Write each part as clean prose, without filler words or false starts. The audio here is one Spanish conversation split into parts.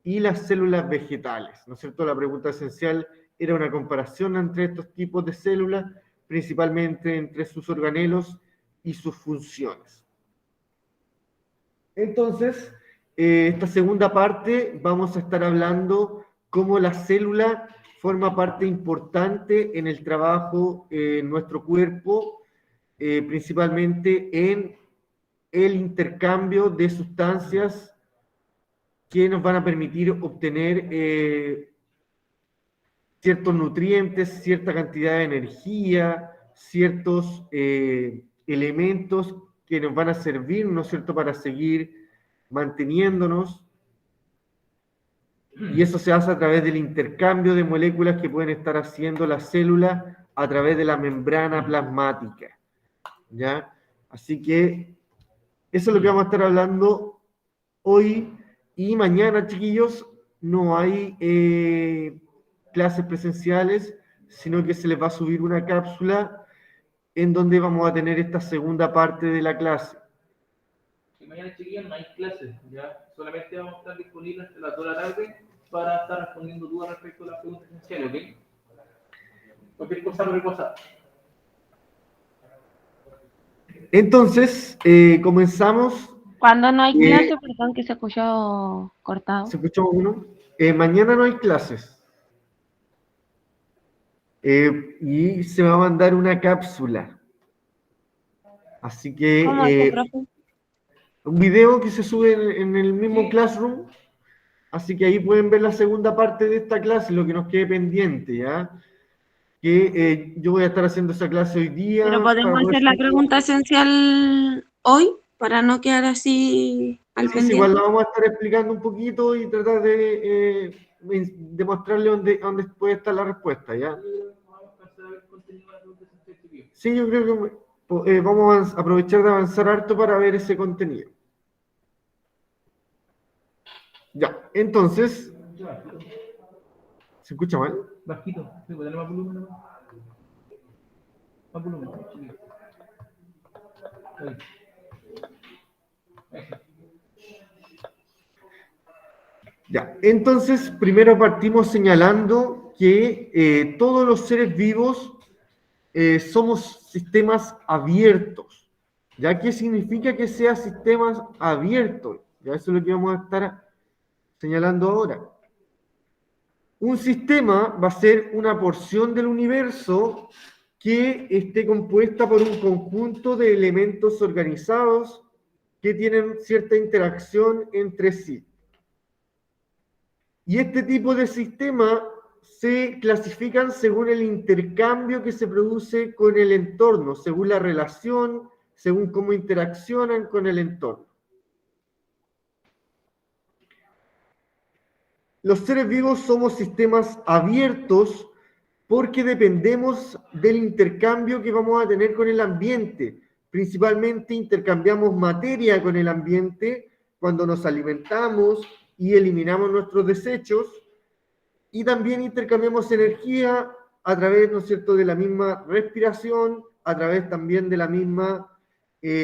y las células vegetales, ¿no es cierto? La pregunta esencial era una comparación entre estos tipos de células, principalmente entre sus organelos y sus funciones. Entonces, esta segunda parte vamos a estar hablando cómo la célula forma parte importante en el trabajo en nuestro cuerpo, principalmente en el intercambio de sustancias que nos van a permitir obtener ciertos nutrientes, cierta cantidad de energía, ciertos elementos que nos van a servir, ¿no es cierto?, para seguir manteniéndonos. Y eso se hace a través del intercambio de moléculas que pueden estar haciendo las células a través de la membrana plasmática, ¿ya? Así que eso es lo que vamos a estar hablando hoy y mañana, chiquillos. No hay clases presenciales, sino que se les va a subir una cápsula en donde vamos a tener esta segunda parte de la clase. Y mañana, chiquillos, no hay clases, ¿ya? Solamente vamos a estar disponibles hasta las 2 de la tarde para estar respondiendo dudas respecto a las preguntas esenciales, ¿ok? Cualquier cosa, reposa. Entonces, comenzamos. Cuando no hay clase, perdón, que se escuchó cortado. ¿Se escuchó uno? Mañana no hay clases. Y se va a mandar una cápsula. Así que ¿Cómo hace, profe? un video que se sube en el mismo Classroom. Así que ahí pueden ver la segunda parte de esta clase, lo que nos quede pendiente, ¿ya? Que yo voy a estar haciendo esa clase hoy día. Pero podemos hacer la pregunta esencial hoy para no quedar así al pendiente. Igual la vamos a estar explicando un poquito y tratar de mostrarle dónde puede estar la respuesta, ¿ya? Sí, yo creo que vamos a aprovechar de avanzar harto para ver ese contenido. Ya, entonces... ¿Se escucha mal? Bajito, ¿puedo tener más volumen? Más volumen, chiquillo. Ahí. Ya, entonces primero partimos señalando que todos los seres vivos somos sistemas abiertos. ¿Ya? ¿Qué significa que sea sistemas abiertos? Ya, eso es lo que vamos a estar señalando ahora. Un sistema va a ser una porción del universo que esté compuesta por un conjunto de elementos organizados que tienen cierta interacción entre sí. Y este tipo de sistemas se clasifican según el intercambio que se produce con el entorno, según la relación, según cómo interaccionan con el entorno. Los seres vivos somos sistemas abiertos porque dependemos del intercambio que vamos a tener con el ambiente. Principalmente intercambiamos materia con el ambiente cuando nos alimentamos y eliminamos nuestros desechos, y también intercambiamos energía a través, ¿no es cierto?, de la misma respiración, a través también de la misma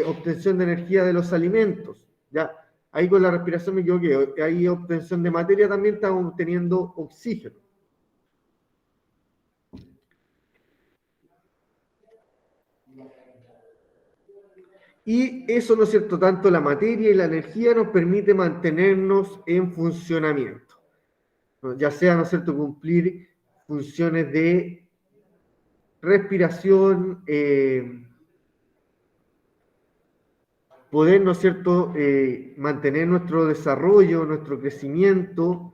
obtención de energía de los alimentos. ¿Ya? Ahí con la respiración me equivoqué, hay obtención de materia, también estamos obteniendo oxígeno. Y eso, ¿no es cierto?, tanto la materia y la energía nos permite mantenernos en funcionamiento. Ya sea, ¿no es cierto?, cumplir funciones de respiración, poder, ¿no es cierto?, mantener nuestro desarrollo, nuestro crecimiento,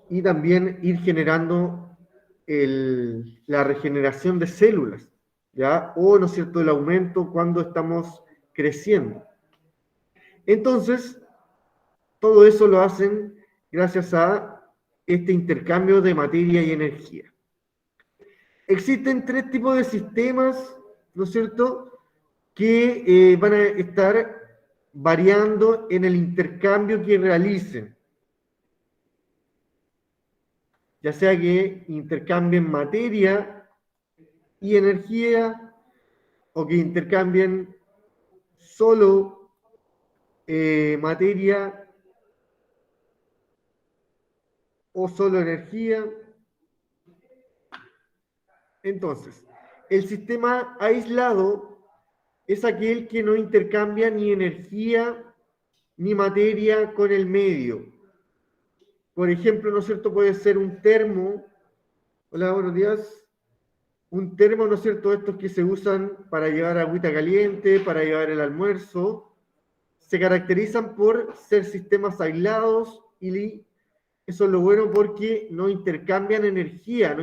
y también ir generando la regeneración de células, ¿ya? O, ¿no es cierto?, el aumento cuando estamos creciendo. Entonces, todo eso lo hacen gracias a este intercambio de materia y energía. Existen tres tipos de sistemas, ¿no es cierto?, que van a estar variando en el intercambio que realicen. Ya sea que intercambien materia y energía, o que intercambien solo materia o solo energía. Entonces, el sistema aislado es aquel que no intercambia ni energía ni materia con el medio. Por ejemplo, ¿no es cierto? Puede ser un termo. Hola, buenos días. Un termo, ¿no es cierto? Estos que se usan para llevar agüita caliente, para llevar el almuerzo, se caracterizan por ser sistemas aislados y eso es lo bueno porque no intercambian energía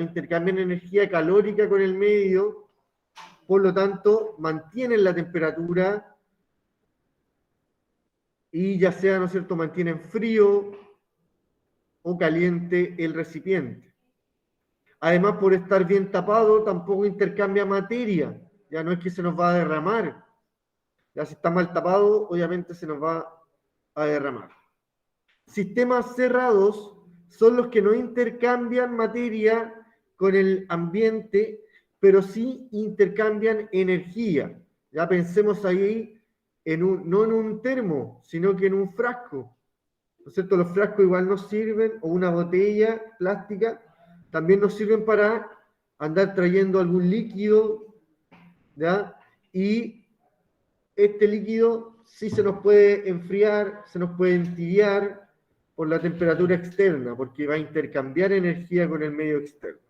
calórica con el medio, por lo tanto mantienen la temperatura y ya sea, ¿no es cierto?, mantienen frío o caliente el recipiente. Además, por estar bien tapado, tampoco intercambia materia, ya no es que se nos va a derramar. Ya si está mal tapado, obviamente se nos va a derramar. Sistemas cerrados son los que no intercambian materia con el ambiente, pero sí intercambian energía. Ya pensemos ahí no en un termo, sino que en un frasco. ¿No es cierto? Los frascos igual nos sirven, o una botella plástica, también nos sirven para andar trayendo algún líquido, ¿ya? Y este líquido sí se nos puede enfriar, se nos puede entibiar por la temperatura externa, porque va a intercambiar energía con el medio externo.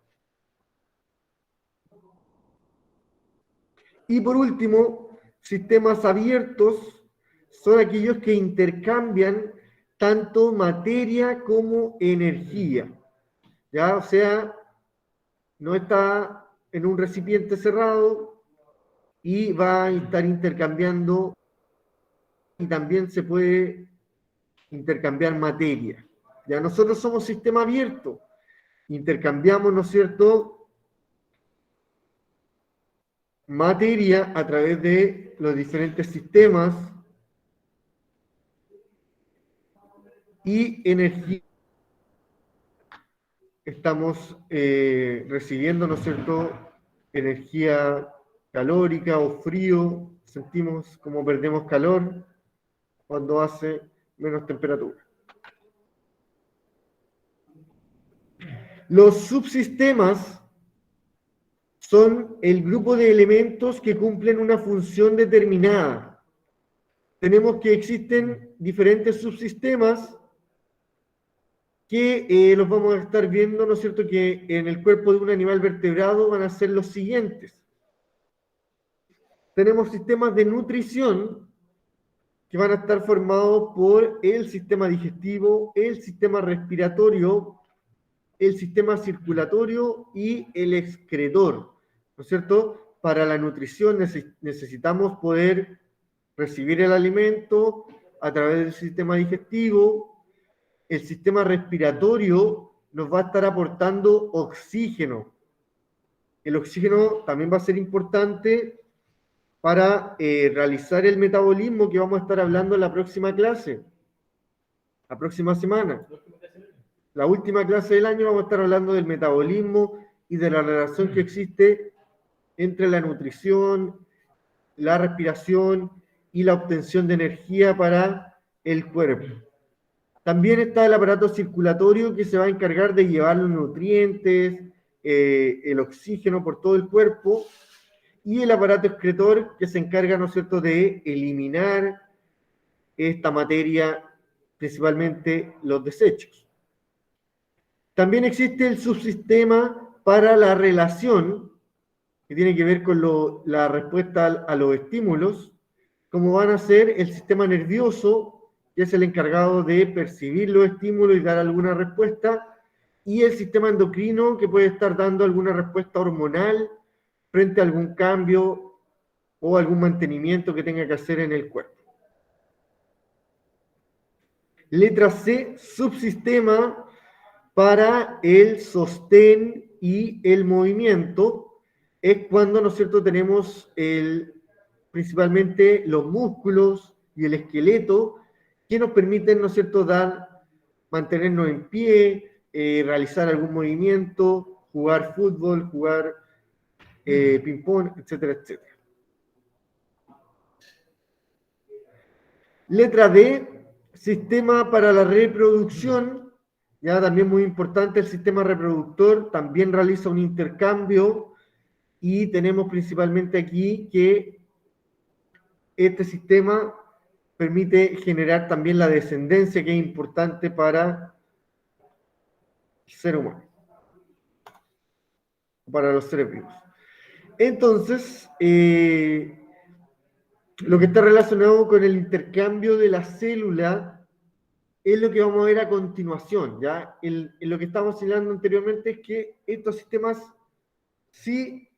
Y por último, sistemas abiertos son aquellos que intercambian tanto materia como energía. ¿Ya? O sea, no está en un recipiente cerrado y va a estar intercambiando, y también se puede intercambiar materia. Ya nosotros somos sistema abierto, intercambiamos, ¿no es cierto?, materia a través de los diferentes sistemas y energía. Estamos recibiendo, ¿no es cierto?, energía calórica o frío, sentimos como perdemos calor cuando hace menos temperatura. Los subsistemas son el grupo de elementos que cumplen una función determinada. Tenemos que existen diferentes subsistemas que los vamos a estar viendo, ¿no es cierto?, que en el cuerpo de un animal vertebrado van a ser los siguientes. Tenemos sistemas de nutrición que van a estar formados por el sistema digestivo, el sistema respiratorio, el sistema circulatorio y el excretor, ¿no es cierto? Para la nutrición necesitamos poder recibir el alimento a través del sistema digestivo. El sistema respiratorio nos va a estar aportando oxígeno. El oxígeno también va a ser importante para realizar el metabolismo que vamos a estar hablando en la próxima clase, la próxima semana. La última clase del año vamos a estar hablando del metabolismo y de la relación que existe entre la nutrición, la respiración y la obtención de energía para el cuerpo. También está el aparato circulatorio que se va a encargar de llevar los nutrientes, el oxígeno por todo el cuerpo, y el aparato excretor que se encarga, ¿no es cierto?, de eliminar esta materia, principalmente los desechos. También existe el subsistema para la relación, que tiene que ver con la respuesta a los estímulos, como van a ser el sistema nervioso, que es el encargado de percibir los estímulos y dar alguna respuesta, y el sistema endocrino, que puede estar dando alguna respuesta hormonal frente a algún cambio o algún mantenimiento que tenga que hacer en el cuerpo. Letra C, subsistema para el sostén y el movimiento. Es cuando, ¿no es cierto?, tenemos principalmente los músculos y el esqueleto que nos permiten, ¿no es cierto?, mantenernos en pie, realizar algún movimiento, jugar fútbol, jugar ping-pong, etcétera, etcétera. Letra D, sistema para la reproducción, Ya también muy importante, el sistema reproductor también realiza un intercambio y tenemos principalmente aquí que este sistema permite generar también la descendencia que es importante para el ser humano, para los seres vivos. Entonces, lo que está relacionado con el intercambio de la célula es lo que vamos a ver a continuación, ¿ya? Lo que estábamos señalando anteriormente es que estos sistemas sí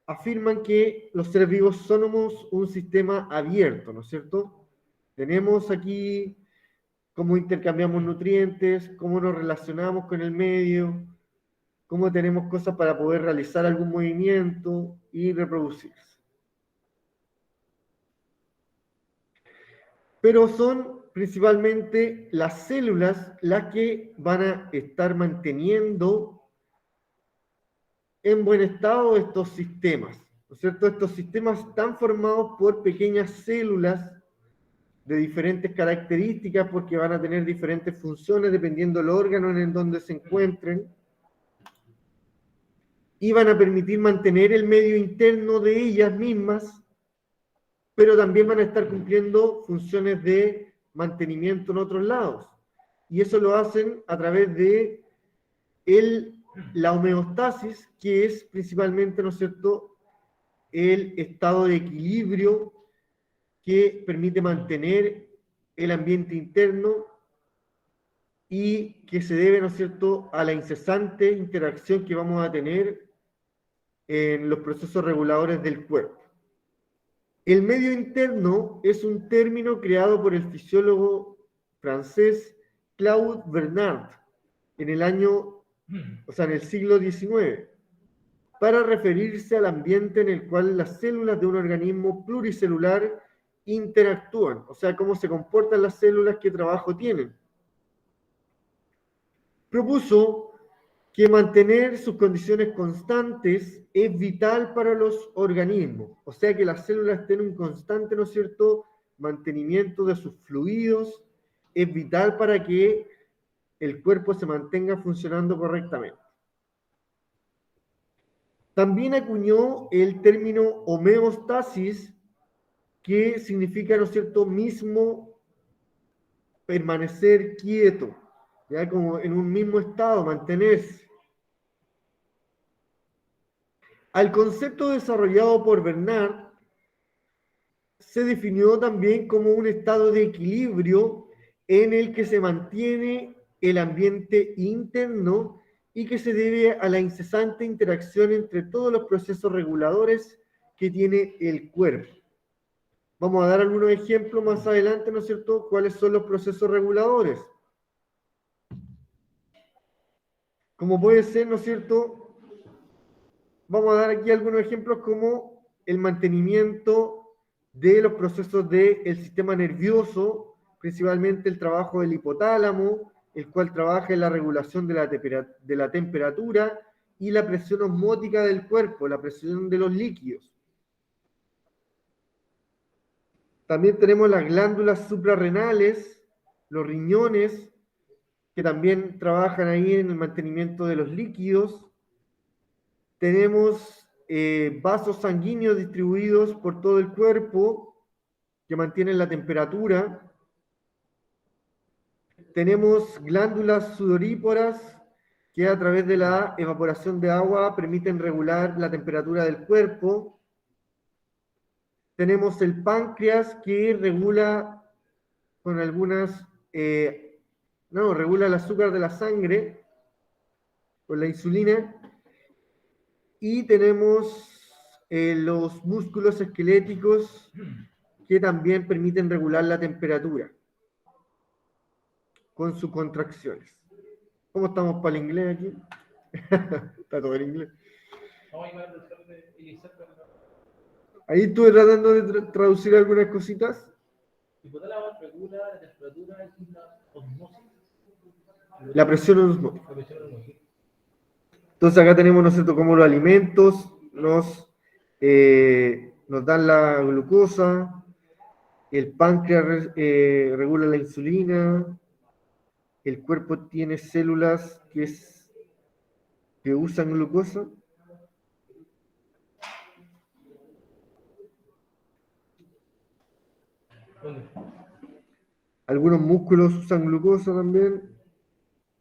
afirman que los seres vivos somos un sistema abierto, ¿no es cierto? Tenemos aquí cómo intercambiamos nutrientes, cómo nos relacionamos con el medio, cómo tenemos cosas para poder realizar algún movimiento y reproducirse. Pero son principalmente las células las que van a estar manteniendo en buen estado estos sistemas, ¿no es cierto? Estos sistemas están formados por pequeñas células de diferentes características porque van a tener diferentes funciones dependiendo del órgano en donde se encuentren y van a permitir mantener el medio interno de ellas mismas, pero también van a estar cumpliendo funciones de mantenimiento en otros lados. Y eso lo hacen a través de la homeostasis, que es principalmente, ¿no es cierto?, el estado de equilibrio que permite mantener el ambiente interno y que se debe, ¿no es cierto?, a la incesante interacción que vamos a tener en los procesos reguladores del cuerpo. El medio interno es un término creado por el fisiólogo francés Claude Bernard en el en el siglo XIX, para referirse al ambiente en el cual las células de un organismo pluricelular interactúan, o sea, cómo se comportan las células, qué trabajo tienen. Propuso que mantener sus condiciones constantes es vital para los organismos, o sea que las células tienen un constante, ¿no es cierto?, mantenimiento de sus fluidos, es vital para que el cuerpo se mantenga funcionando correctamente. También acuñó el término homeostasis, que significa, ¿no es cierto?, mismo permanecer quieto, ya como en un mismo estado, mantenerse. Al concepto desarrollado por Bernard se definió también como un estado de equilibrio en el que se mantiene el ambiente interno y que se debe a la incesante interacción entre todos los procesos reguladores que tiene el cuerpo. Vamos a dar algunos ejemplos más adelante, ¿no es cierto?, cuáles son los procesos reguladores. Como puede ser, ¿no es cierto?, vamos a dar aquí algunos ejemplos como el mantenimiento de los procesos del sistema nervioso, principalmente el trabajo del hipotálamo, el cual trabaja en la regulación de la temperatura y la presión osmótica del cuerpo, la presión de los líquidos. También tenemos las glándulas suprarrenales, los riñones, que también trabajan ahí en el mantenimiento de los líquidos. Tenemos vasos sanguíneos distribuidos por todo el cuerpo que mantienen la temperatura. Tenemos glándulas sudoríparas que a través de la evaporación de agua permiten regular la temperatura del cuerpo. Tenemos el páncreas que regula con regula el azúcar de la sangre con la insulina. Y tenemos los músculos esqueléticos que también permiten regular la temperatura con sus contracciones. ¿Cómo estamos para el inglés aquí? Está todo en inglés. Ahí estuve tratando de traducir algunas cositas. La presión osmótica. Entonces acá tenemos, ¿no es cierto?, como los alimentos nos dan la glucosa, el páncreas regula la insulina, el cuerpo tiene células que usan glucosa. ¿Dónde? Algunos músculos usan glucosa también.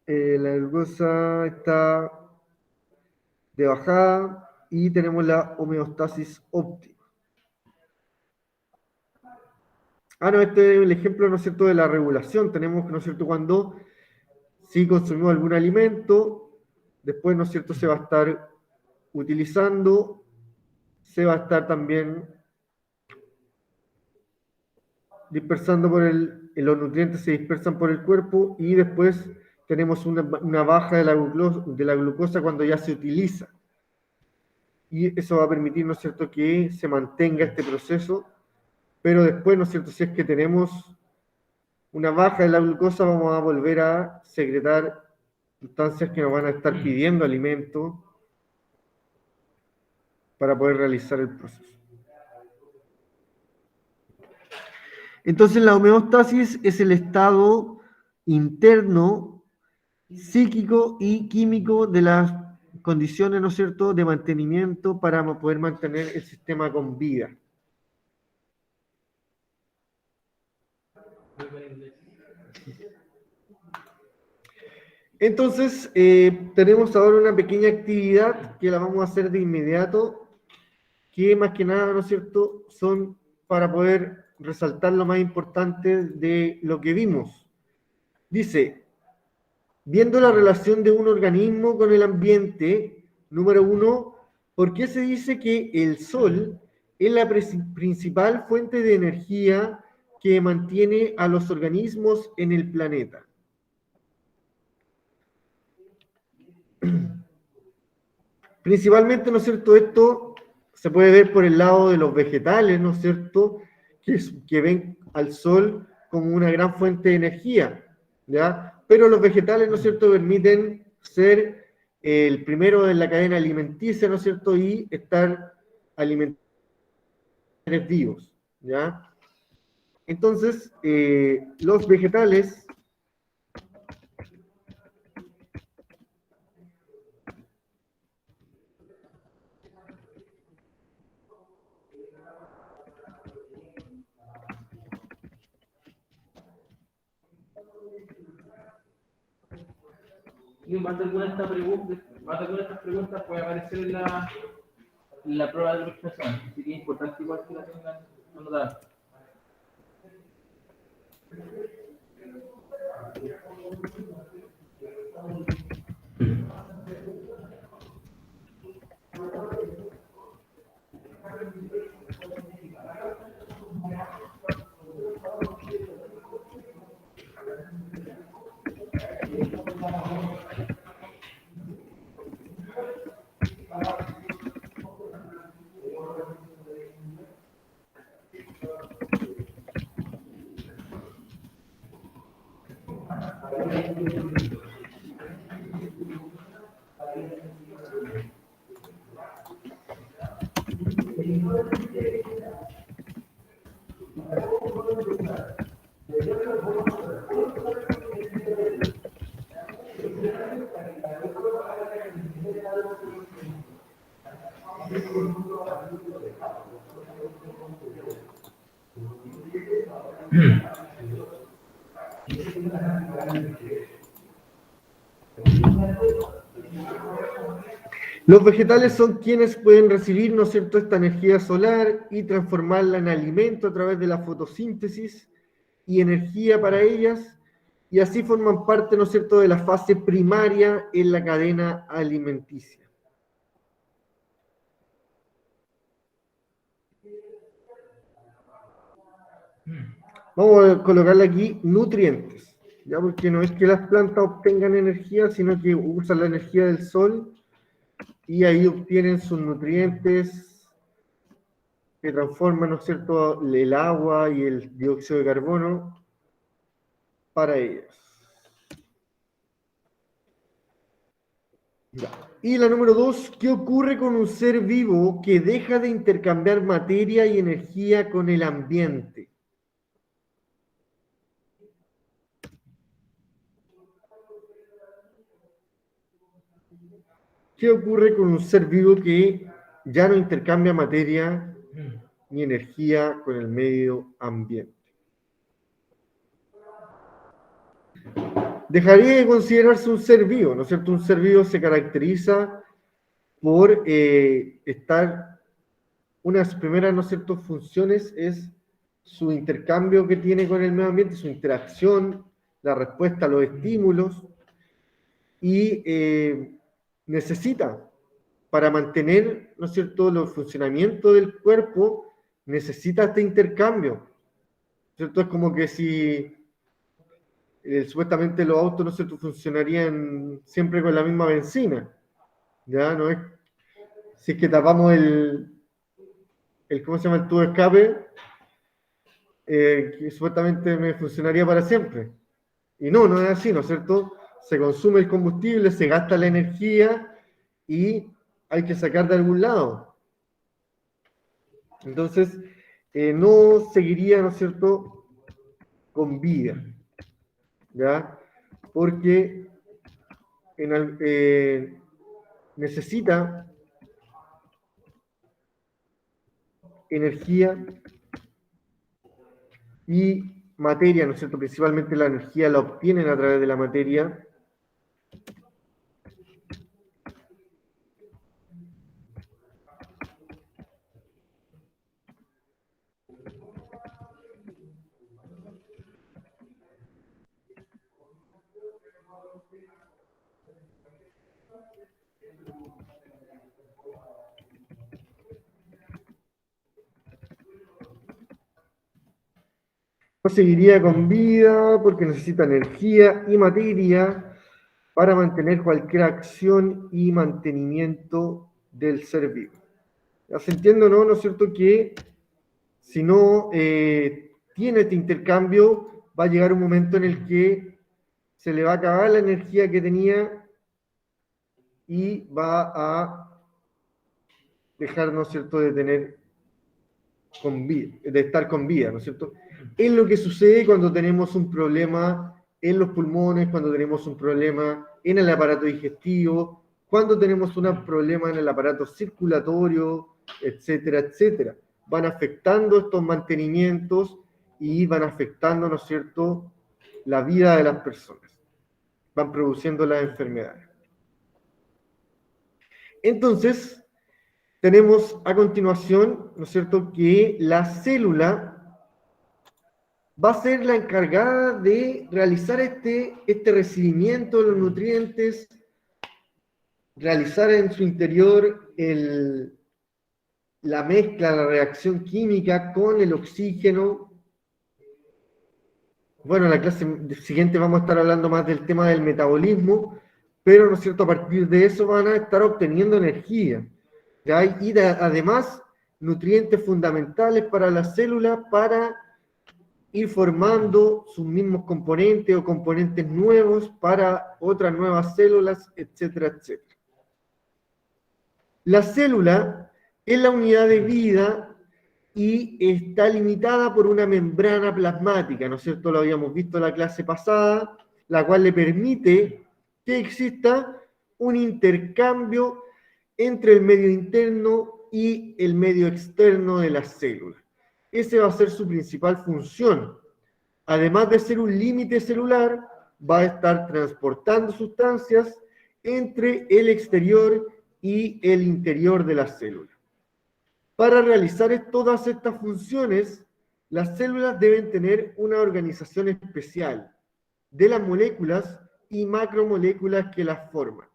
La glucosa está de bajada y tenemos la homeostasis óptima. No, este es el ejemplo, ¿no es cierto?, de la regulación. Tenemos, ¿no es cierto?, cuando si consumimos algún alimento, después, ¿no es cierto?, se va a estar utilizando, se va a estar también dispersando los nutrientes se dispersan por el cuerpo y después tenemos una baja de la glucosa cuando ya se utiliza. Y eso va a permitir, ¿no es cierto?, que se mantenga este proceso, pero después, ¿no es cierto?, si es que tenemos una baja de la glucosa, vamos a volver a secretar sustancias que nos van a estar pidiendo alimento para poder realizar el proceso. Entonces, la homeostasis es el estado interno, psíquico y químico de las condiciones, ¿no es cierto?, de mantenimiento para poder mantener el sistema con vida. Entonces, tenemos ahora una pequeña actividad que la vamos a hacer de inmediato, que más que nada, ¿no es cierto?, son para poder resaltar lo más importante de lo que vimos. Dice, viendo la relación de un organismo con el ambiente, número 1, ¿por qué se dice que el Sol es la principal fuente de energía que mantiene a los organismos en el planeta? Principalmente, ¿no es cierto?, esto se puede ver por el lado de los vegetales, ¿no es cierto?, que ven al sol como una gran fuente de energía, ¿ya? Pero los vegetales, ¿no es cierto?, permiten ser el primero en la cadena alimenticia, ¿no es cierto?, y estar alimentando seres vivos, ¿ya? Entonces, los vegetales Y más de alguna de estas preguntas puede aparecer en la prueba de ilustración, así que es importante igual que la tengan anotada. Los vegetales son quienes pueden recibir, ¿no es cierto?, esta energía solar y transformarla en alimento a través de la fotosíntesis y energía para ellas, y así forman parte, ¿no es cierto?, de la fase primaria en la cadena alimenticia. Vamos a colocarle aquí nutrientes, ya, porque no es que las plantas obtengan energía, sino que usan la energía del sol y ahí obtienen sus nutrientes que transforman, ¿no es cierto?, el agua y el dióxido de carbono para ellas. Ya. Y la número 2, ¿qué ocurre con un ser vivo que deja de intercambiar materia y energía con el ambiente? ¿Qué ocurre con un ser vivo que ya no intercambia materia ni energía con el medio ambiente? Dejaría de considerarse un ser vivo, ¿no es cierto? Un ser vivo se caracteriza por estar, una de sus primeras, ¿no es cierto?, funciones es su intercambio que tiene con el medio ambiente, su interacción, la respuesta a los estímulos, y necesita, para mantener, ¿no es cierto?, el funcionamiento del cuerpo, necesita este intercambio, ¿cierto? Es como que si supuestamente los autos, ¿no es cierto?, funcionarían siempre con la misma benzina, ¿ya? No es, si es que tapamos ¿cómo se llama?, el tubo de escape, que supuestamente me funcionaría para siempre. Y no, no es así, ¿no es cierto? Se consume el combustible, se gasta la energía y hay que sacar de algún lado. Entonces, no seguiría, ¿no es cierto?, con vida, ¿ya? Porque necesita energía y materia, ¿no es cierto? Principalmente la energía la obtienen a través de la materia. No seguiría con vida porque necesita energía y materia para mantener cualquier acción y mantenimiento del ser vivo. Ya se entiende, ¿no? ¿No es cierto? Que si no tiene este intercambio, va a llegar un momento en el que se le va a acabar la energía que tenía y va a dejar, ¿no es cierto?, de tener con vida, de estar con vida, ¿no es cierto? Es lo que sucede cuando tenemos un problema en los pulmones, cuando tenemos un problema en el aparato digestivo, cuando tenemos un problema en el aparato circulatorio, etcétera, etcétera. Van afectando estos mantenimientos y van afectando, ¿no es cierto?, la vida de las personas. Van produciendo las enfermedades. Entonces, tenemos a continuación, ¿no es cierto?, que la célula va a ser la encargada de realizar este recibimiento de los nutrientes, realizar en su interior la mezcla, la reacción química con el oxígeno. Bueno, en la clase siguiente vamos a estar hablando más del tema del metabolismo, pero, ¿no es cierto?, a partir de eso van a estar obteniendo energía. ¿Ya? Y además, nutrientes fundamentales para la célula para ir formando sus mismos componentes o componentes nuevos para otras nuevas células, etcétera, etcétera. La célula es la unidad de vida y está limitada por una membrana plasmática, ¿no es cierto? Lo habíamos visto en la clase pasada, la cual le permite que exista un intercambio entre el medio interno y el medio externo de la célula. Esa va a ser su principal función. Además de ser un límite celular, va a estar transportando sustancias entre el exterior y el interior de la célula. Para realizar todas estas funciones, las células deben tener una organización especial de las moléculas y macromoléculas que las forman.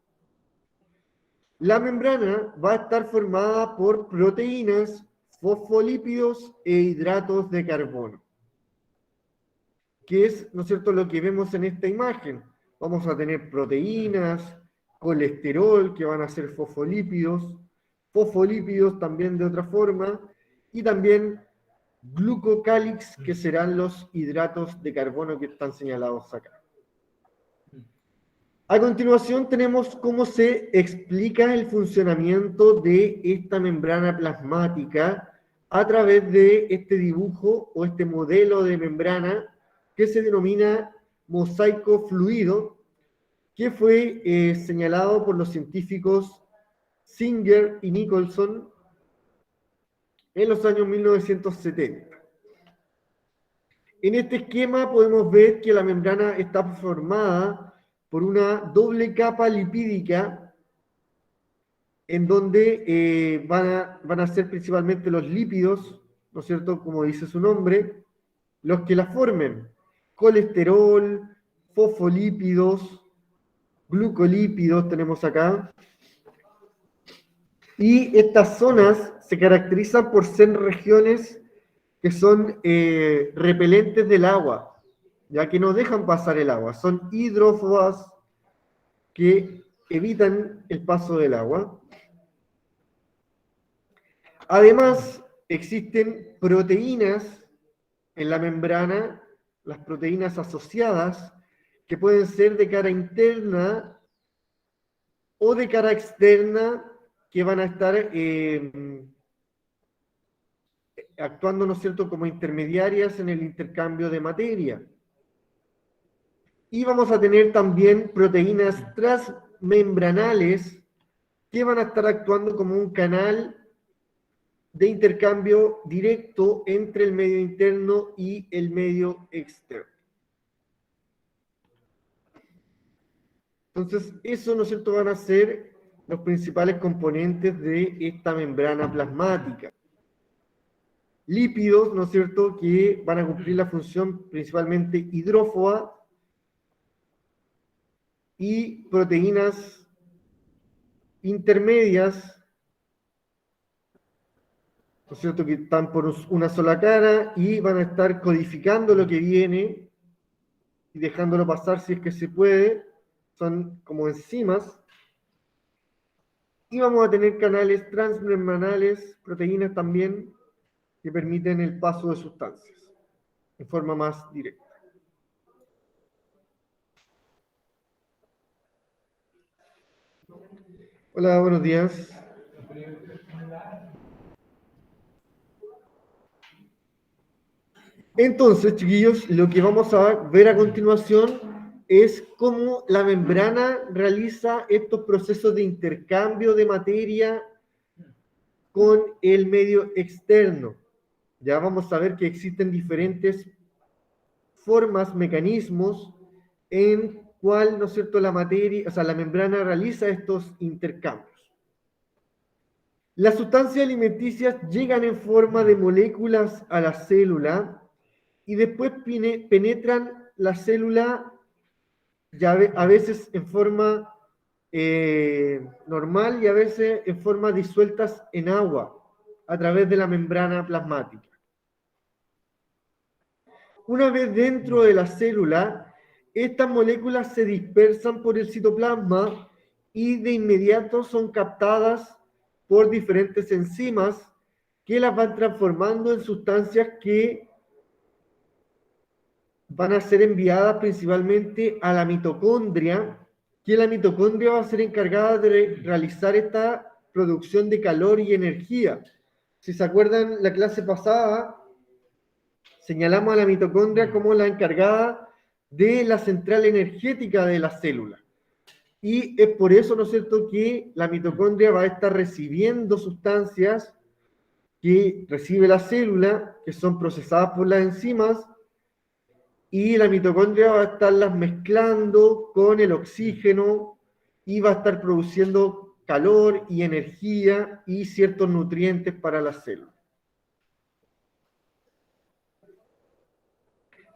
La membrana va a estar formada por proteínas, fosfolípidos e hidratos de carbono, que es, ¿no es cierto?, lo que vemos en esta imagen. Vamos a tener proteínas, colesterol, que van a ser fosfolípidos también de otra forma, y también glucocálix, que serán los hidratos de carbono que están señalados acá. A continuación tenemos cómo se explica el funcionamiento de esta membrana plasmática a través de este dibujo o este modelo de membrana que se denomina mosaico fluido, que fue señalado por los científicos Singer y Nicholson en los años 1970. En este esquema podemos ver que la membrana está formada por una doble capa lipídica en donde van a ser principalmente los lípidos, ¿no es cierto?, como dice su nombre, los que la formen. Colesterol, fosfolípidos, glucolípidos tenemos acá. Y estas zonas se caracterizan por ser regiones que son repelentes del agua, ya que no dejan pasar el agua. Son hidrófobas que evitan el paso del agua. Además, existen proteínas en la membrana, las proteínas asociadas, que pueden ser de cara interna o de cara externa, que van a estar actuando, ¿no es cierto?, como intermediarias en el intercambio de materia. Y vamos a tener también proteínas transmembranales que van a estar actuando como un canal de intercambio directo entre el medio interno y el medio externo. Entonces, eso, ¿no es cierto?, van a ser los principales componentes de esta membrana plasmática. Lípidos, ¿no es cierto?, que van a cumplir la función principalmente hidrófoba, y proteínas intermedias, ¿no es cierto?, que están por una sola cara y van a estar codificando lo que viene y dejándolo pasar si es que se puede. Son como enzimas. Y vamos a tener canales transmembranales, proteínas también, que permiten el paso de sustancias en forma más directa. Hola, buenos días. Entonces, chiquillos, lo que vamos a ver a continuación es cómo la membrana realiza estos procesos de intercambio de materia con el medio externo. Ya vamos a ver que existen diferentes formas, mecanismos en cual, ¿no es cierto?, la materia, o sea, la membrana realiza estos intercambios. Las sustancias alimenticias llegan en forma de moléculas a la célula y después penetran la célula ya a veces en forma normal y a veces en forma disueltas en agua a través de la membrana plasmática. Una vez dentro de la célula, estas moléculas se dispersan por el citoplasma y de inmediato son captadas por diferentes enzimas que las van transformando en sustancias que van a ser enviadas principalmente a la mitocondria, que la mitocondria va a ser encargada de realizar esta producción de calor y energía. Si se acuerdan, la clase pasada señalamos a la mitocondria como la encargada de la central energética de la célula. Y es por eso, ¿no es cierto?, que la mitocondria va a estar recibiendo sustancias que recibe la célula, que son procesadas por las enzimas, y la mitocondria va a estarlas mezclando con el oxígeno y va a estar produciendo calor y energía y ciertos nutrientes para la célula.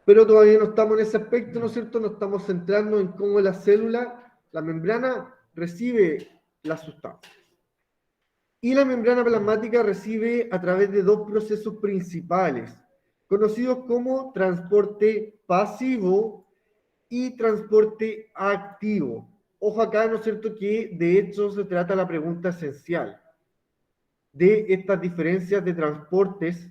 Pero todavía no estamos en ese aspecto, ¿no es cierto? Nos estamos centrando en cómo la célula, la membrana, recibe las sustancias. Y la membrana plasmática recibe a través de dos procesos principales, conocidos como transporte pasivo y transporte activo. Ojo acá, ¿no es cierto?, que de hecho se trata la pregunta esencial de estas diferencias de transportes,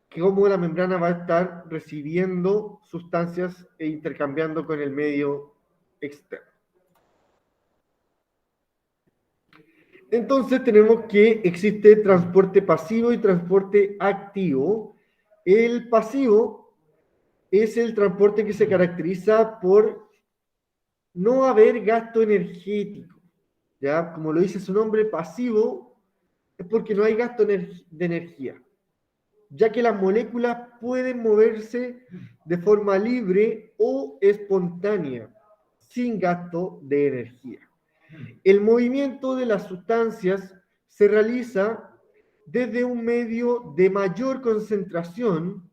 que cómo la membrana va a estar recibiendo sustancias e intercambiando con el medio externo. Entonces tenemos que existe transporte pasivo y transporte activo. El pasivo es el transporte que se caracteriza por no va a haber gasto energético, ¿ya? Como lo dice su nombre, pasivo, es porque no hay gasto de energía, ya que las moléculas pueden moverse de forma libre o espontánea, sin gasto de energía. El movimiento de las sustancias se realiza desde un medio de mayor concentración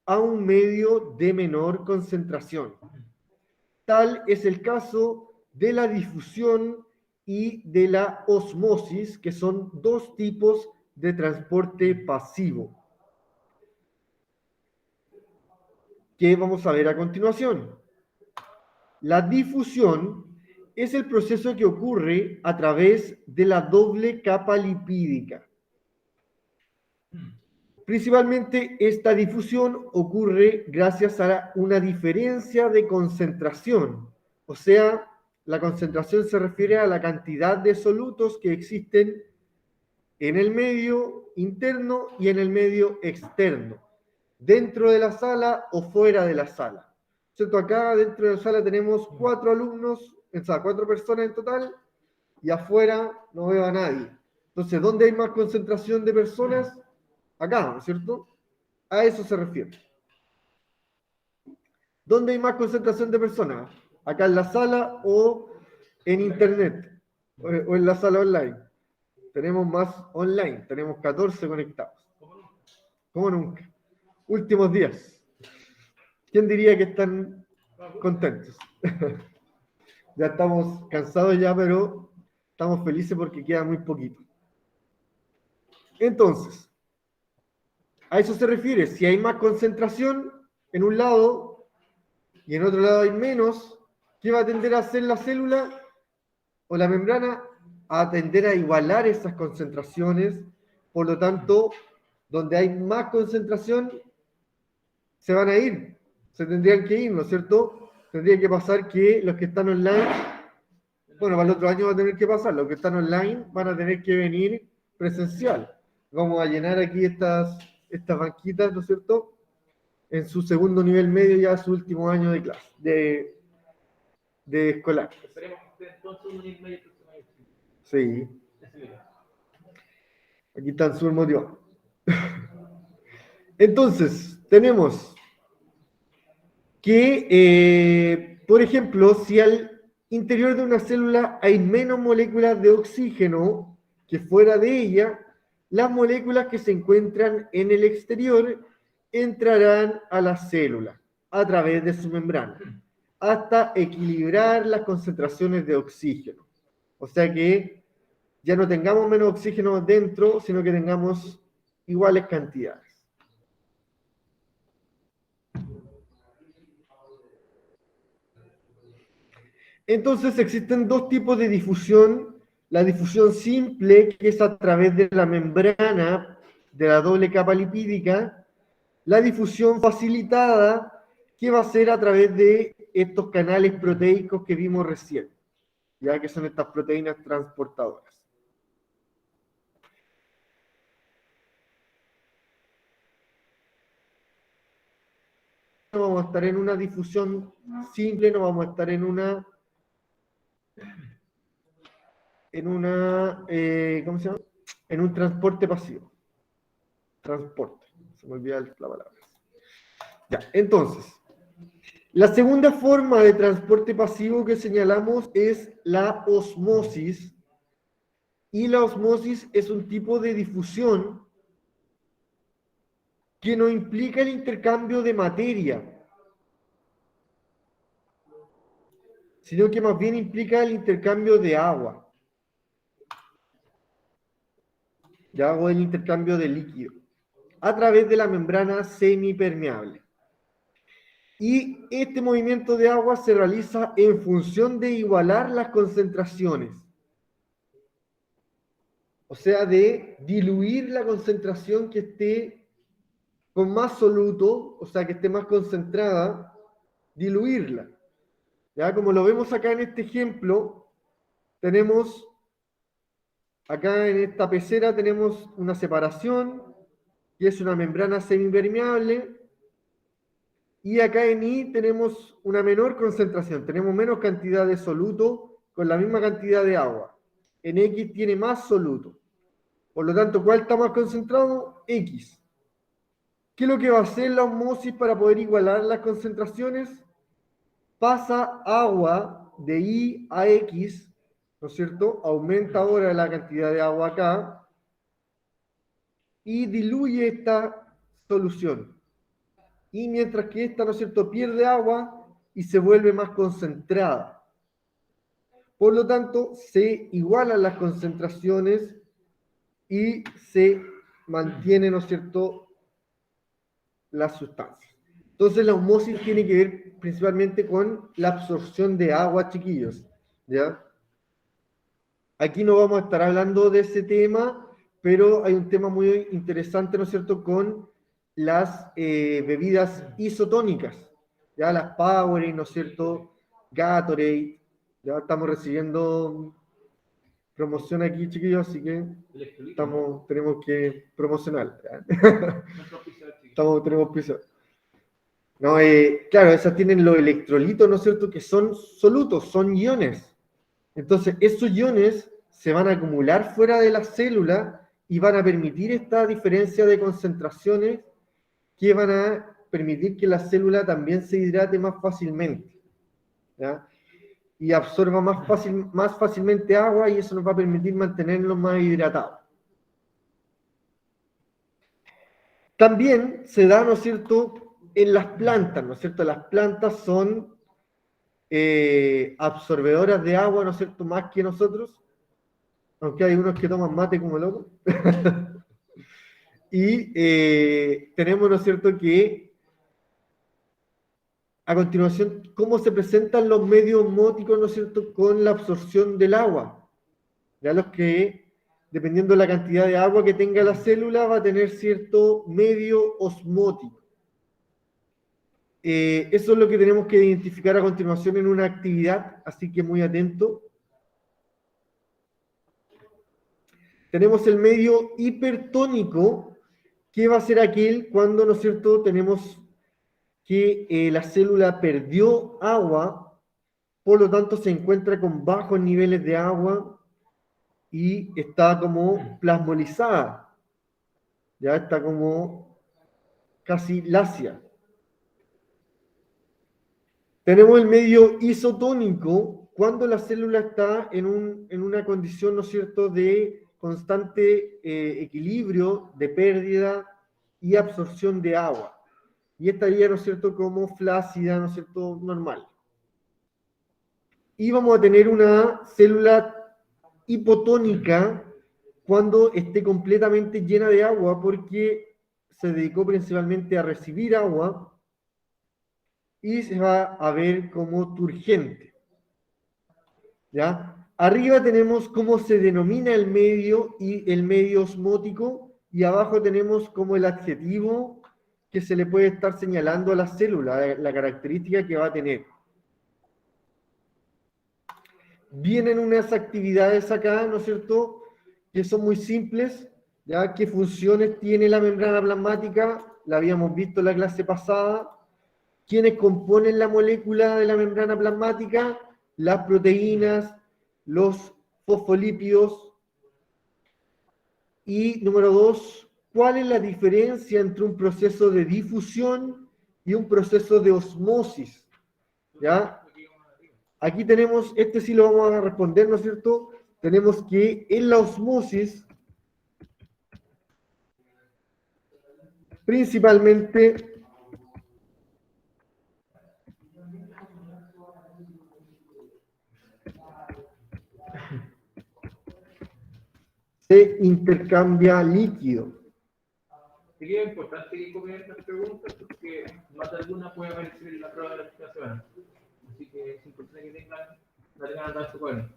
a un medio de menor concentración. Tal es el caso de la difusión y de la osmosis, que son dos tipos de transporte pasivo, que vamos a ver a continuación. La difusión es el proceso que ocurre a través de la doble capa lipídica. Principalmente esta difusión ocurre gracias a una diferencia de concentración, o sea, la concentración se refiere a la cantidad de solutos que existen en el medio interno y en el medio externo, dentro de la sala o fuera de la sala. ¿Cierto? Acá dentro de la sala tenemos 4 alumnos, o sea, 4 personas en total, y afuera no veo a nadie. Entonces, ¿dónde hay más concentración de personas? Acá, ¿no es cierto? A eso se refiere. ¿Dónde hay más concentración de personas? ¿Acá en la sala o en internet? ¿O en la sala online? Tenemos más online, tenemos 14 conectados. Como nunca. Últimos días. ¿Quién diría que están contentos? Ya estamos cansados ya, pero estamos felices porque queda muy poquito. Entonces, a eso se refiere. Si hay más concentración en un lado y en otro lado hay menos, ¿qué va a tender a hacer la célula o la membrana? A tender a igualar esas concentraciones. Por lo tanto, donde hay más concentración, se van a ir. Se tendrían que ir, ¿no es cierto? Tendría que pasar que los que están online, bueno, para el otro año va a tener que pasar, los que están online van a tener que venir presencial. Vamos a llenar aquí estas banquitas, ¿no es cierto? En su segundo nivel medio, ya su último año de clase, de escolar. Esperemos que esté entonces un nivel medio próximo año. Sí. Aquí están súper motivados. Entonces, tenemos que, por ejemplo, si al interior de una célula hay menos moléculas de oxígeno que fuera de ella, las moléculas que se encuentran en el exterior entrarán a la célula a través de su membrana, hasta equilibrar las concentraciones de oxígeno. O sea que ya no tengamos menos oxígeno dentro, sino que tengamos iguales cantidades. Entonces existen dos tipos de difusión. La difusión simple, que es a través de la membrana de la doble capa lipídica. La difusión facilitada, que va a ser a través de estos canales proteicos que vimos recién, ya que son estas proteínas transportadoras. No vamos a estar en una difusión simple, no vamos a estar en una ¿cómo se llama? En un transporte pasivo. Transporte. Se me olvida la palabra. Ya, entonces, la segunda forma de transporte pasivo que señalamos es la osmosis. Y la osmosis es un tipo de difusión que no implica el intercambio de materia, sino que más bien implica el intercambio de agua. Ya hago el intercambio de líquido a través de la membrana semipermeable. Y este movimiento de agua se realiza en función de igualar las concentraciones. O sea, de diluir la concentración que esté con más soluto, o sea, que esté más concentrada, diluirla. Ya, como lo vemos acá en este ejemplo, tenemos, acá en esta pecera tenemos una separación, que es una membrana semipermeable, Y acá en I tenemos una menor concentración, tenemos menos cantidad de soluto con la misma cantidad de agua. En X tiene más soluto. Por lo tanto, ¿cuál está más concentrado? X. ¿Qué es lo que va a hacer la osmosis para poder igualar las concentraciones? Pasa agua de I a X, ¿no es cierto? Aumenta ahora la cantidad de agua acá y diluye esta solución. Y mientras que esta, ¿no es cierto?, pierde agua y se vuelve más concentrada. Por lo tanto, se igualan las concentraciones y se mantiene, ¿no es cierto?, las sustancias. Entonces, la osmosis tiene que ver principalmente con la absorción de agua, chiquillos, ¿ya? Aquí no vamos a estar hablando de ese tema, pero hay un tema muy interesante, ¿no es cierto?, con las bebidas isotónicas, ya las Powerade, ¿no es cierto?, Gatorade, ya estamos recibiendo promoción aquí, chiquillos, así que tenemos que promocionar. Tenemos prisa. No, claro, esas tienen los electrolitos, ¿no es cierto?, que son solutos, son iones. Entonces, esos iones se van a acumular fuera de la célula y van a permitir esta diferencia de concentraciones que van a permitir que la célula también se hidrate más fácilmente, ¿ya? Y absorba más fácilmente agua y eso nos va a permitir mantenerlos más hidratados. También se da, ¿no es cierto?, en las plantas, ¿no es cierto? Las plantas son absorbedoras de agua, ¿no es cierto?, más que nosotros, aunque hay unos que toman mate como locos. Y tenemos, ¿no es cierto?, que a continuación, cómo se presentan los medios osmóticos, ¿no es cierto?, con la absorción del agua. Ya los que, dependiendo de la cantidad de agua que tenga la célula, va a tener cierto medio osmótico. Eso es lo que tenemos que identificar a continuación en una actividad, así que muy atento. Tenemos el medio hipertónico, que va a ser aquel cuando, ¿no es cierto?, tenemos que la célula perdió agua, por lo tanto se encuentra con bajos niveles de agua y está como plasmolizada, ya está como casi lacia. Tenemos el medio isotónico cuando la célula está en una condición, ¿no es cierto?, de constante equilibrio, de pérdida y absorción de agua. Y estaría, ¿no es cierto?, como flácida, ¿no es cierto?, normal. Y vamos a tener una célula hipotónica cuando esté completamente llena de agua porque se dedicó principalmente a recibir agua y se va a ver como turgente. ¿Ya? Arriba tenemos cómo se denomina el medio y el medio osmótico y abajo tenemos como el adjetivo que se le puede estar señalando a la célula, la característica que va a tener. Vienen unas actividades acá, ¿no es cierto?, que son muy simples, ¿ya? ¿Qué funciones tiene la membrana plasmática? La habíamos visto en la clase pasada. ¿Quiénes componen la molécula de la membrana plasmática? Las proteínas, los fosfolípidos. Y número 2, ¿cuál es la diferencia entre un proceso de difusión y un proceso de osmosis? ¿Ya? Aquí tenemos, este sí lo vamos a responder, ¿no es cierto? Tenemos que en la osmosis, principalmente, se intercambia líquido. Sería importante que copien estas preguntas porque más de alguna puede aparecer en la prueba de la semana. Así que es importante que la tengan atrás su cuaderno.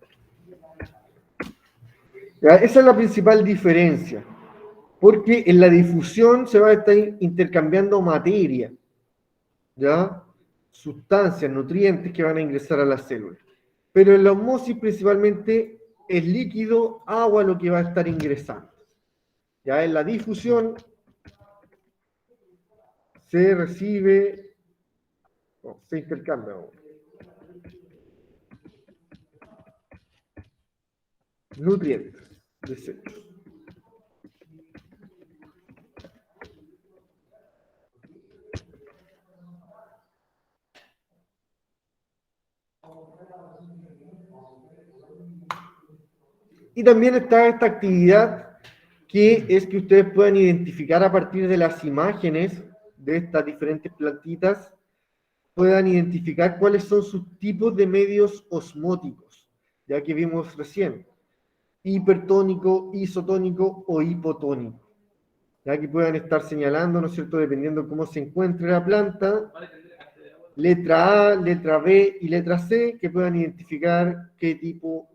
Esa es la principal diferencia, porque en la difusión se va a estar intercambiando materia, ¿ya? Sustancias, nutrientes que van a ingresar a las células. Pero en la osmosis principalmente es líquido, agua lo que va a estar ingresando. Ya en la difusión se recibe No, se intercambia. Nutrientes, desechos. Y también está esta actividad que es que ustedes puedan identificar a partir de las imágenes de estas diferentes plantitas, puedan identificar cuáles son sus tipos de medios osmóticos, ya que vimos recién, hipertónico, isotónico o hipotónico. Ya que puedan estar señalando, ¿no es cierto?, dependiendo de cómo se encuentre la planta, letra A, letra B y letra C, que puedan identificar qué tipo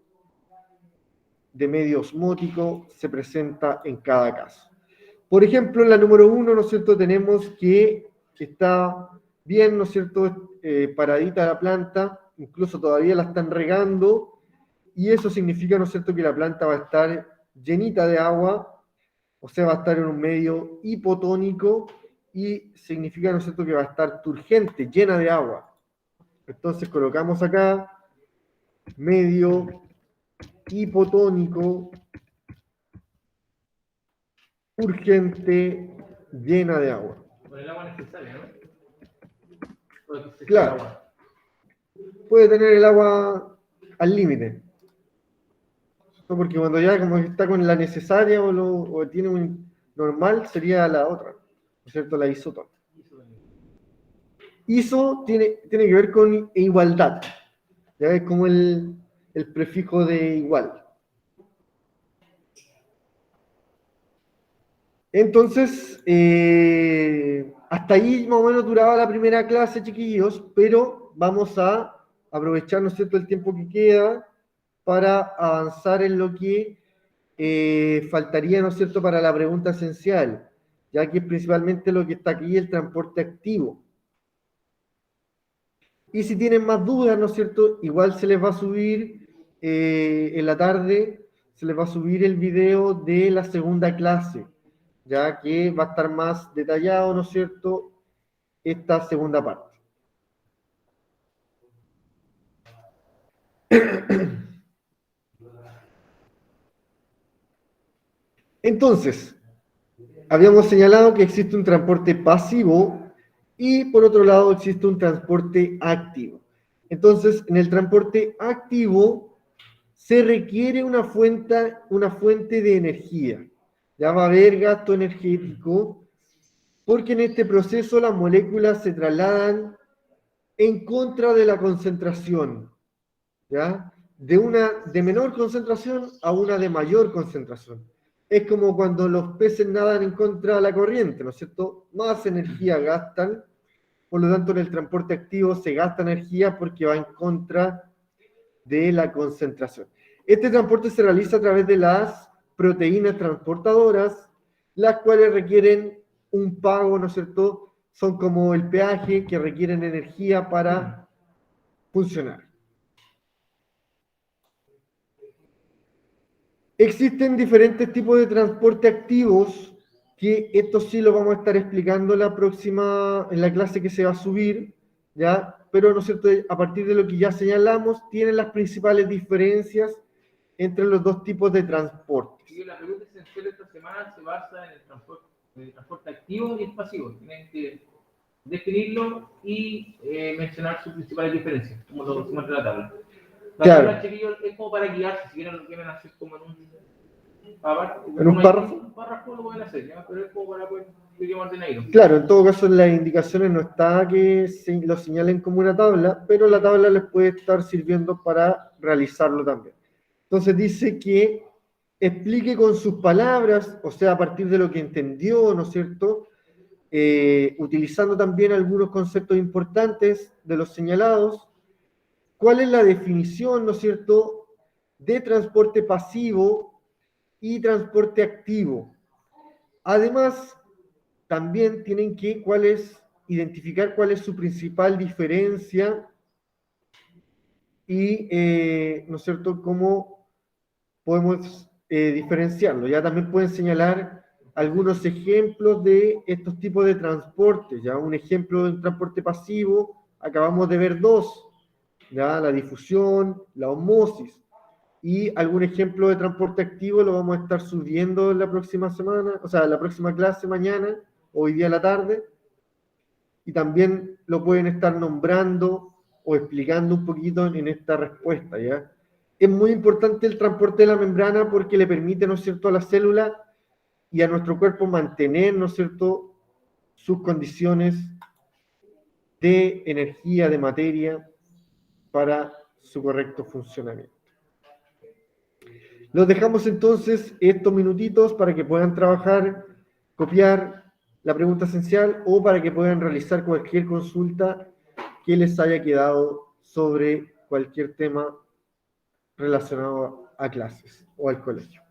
de medio osmótico se presenta en cada caso. Por ejemplo, en la número 1, ¿no es cierto?, tenemos que está bien, ¿no es cierto?, paradita la planta, incluso todavía la están regando, y eso significa, ¿no es cierto?, que la planta va a estar llenita de agua, o sea, va a estar en un medio hipotónico, y significa, ¿no es cierto?, que va a estar turgente, llena de agua. Entonces colocamos acá medio hipotónico, urgente, llena de agua. Con el agua necesaria, ¿no? Claro. Agua. Puede tener el agua al límite. ¿No? Porque cuando ya como está con la necesaria o tiene un normal, sería la otra, ¿no es cierto? La isótona. Iso tiene que ver con igualdad. Ya es como el prefijo de igual. Entonces, hasta ahí más o menos duraba la primera clase, chiquillos, pero vamos a aprovechar, ¿no es cierto?, el tiempo que queda para avanzar en lo que faltaría, ¿no es cierto?, para la pregunta esencial, ya que es principalmente lo que está aquí, el transporte activo. Y si tienen más dudas, ¿no es cierto?, igual se les va a subir en la tarde, se les va a subir el video de la segunda clase, ya que va a estar más detallado, ¿no es cierto?, esta segunda parte. Entonces, habíamos señalado que existe un transporte pasivo y por otro lado existe un transporte activo. Entonces, en el transporte activo se requiere una fuente de energía. Ya va a haber gasto energético porque en este proceso las moléculas se trasladan en contra de la concentración, ¿ya? De menor concentración a una de mayor concentración. Es como cuando los peces nadan en contra de la corriente, ¿no es cierto? Más energía gastan, por lo tanto en el transporte activo se gasta energía porque va en contra de la concentración. Este transporte se realiza a través de las proteínas transportadoras, las cuales requieren un pago, ¿no es cierto? Son como el peaje que requieren energía para funcionar. Existen diferentes tipos de transporte activos, que esto sí lo vamos a estar explicando en la clase que se va a subir, ¿ya? Pero, ¿no es cierto?, a partir de lo que ya señalamos, tienen las principales diferencias entre los dos tipos de transporte. Y la pregunta esencial de esta semana se basa en el transporte activo y el pasivo. Tienen que definirlo y mencionar sus principales diferencias, como lo muestra la tabla. La tabla, chiquillos, es como para guiarse, si quieren lo quieren hacer como en un párrafo. Un párrafo lo pueden hacer, ¿ya? Pero es como para poder ordenarlo. Claro, en todo caso en las indicaciones no está que lo señalen como una tabla, pero la tabla les puede estar sirviendo para realizarlo también. Entonces dice que explique con sus palabras, o sea, a partir de lo que entendió, ¿no es cierto?, utilizando también algunos conceptos importantes de los señalados, cuál es la definición, ¿no es cierto?, de transporte pasivo y transporte activo. Además, también tienen que identificar cuál es su principal diferencia y, ¿no es cierto?, cómo podemos diferenciarlo. Ya también pueden señalar algunos ejemplos de estos tipos de transportes. Ya un ejemplo de un transporte pasivo, acabamos de ver dos, ¿ya? La difusión, la osmosis, y algún ejemplo de transporte activo lo vamos a estar subiendo en la próxima semana, o sea, la próxima clase mañana, hoy día a la tarde, y también lo pueden estar nombrando o explicando un poquito en esta respuesta, ¿ya? Es muy importante el transporte de la membrana porque le permite, ¿no es cierto?, a la célula y a nuestro cuerpo mantener, ¿no es cierto?, sus condiciones de energía, de materia, para su correcto funcionamiento. Los dejamos entonces estos minutitos para que puedan trabajar, copiar la pregunta esencial o para que puedan realizar cualquier consulta que les haya quedado sobre cualquier tema relacionado a clases o al colegio.